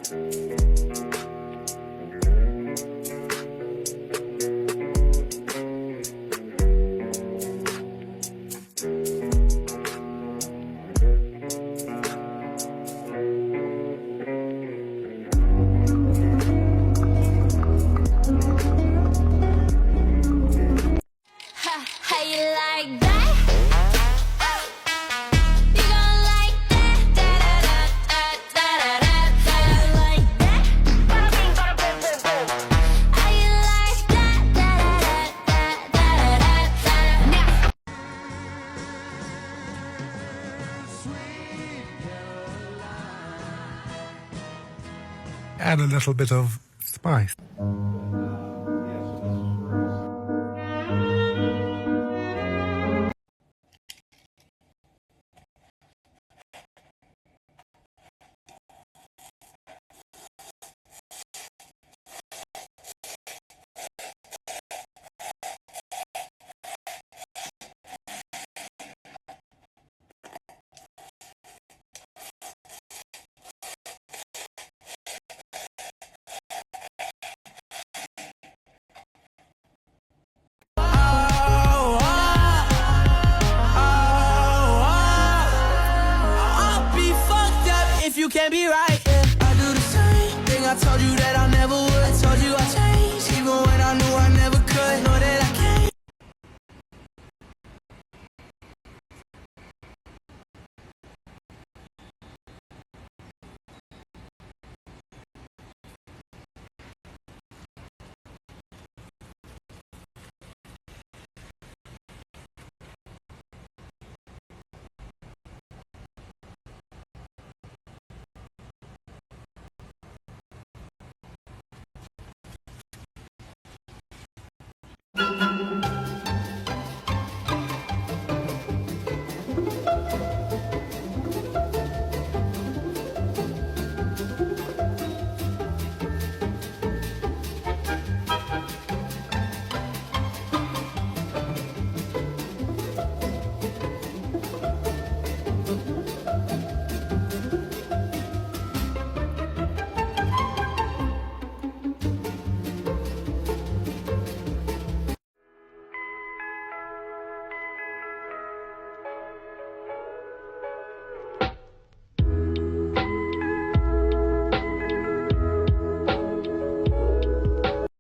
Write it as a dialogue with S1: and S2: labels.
S1: How you like that? You gon' like that? Da da da da da da da. Like that? How you like that? Da da da da da da. Now.
S2: Add a little bit of spice.
S3: You can't be right, yeah. I do the same thing. I told you that I never would. I told you I changed, even when I knew I never could. Know that I can't.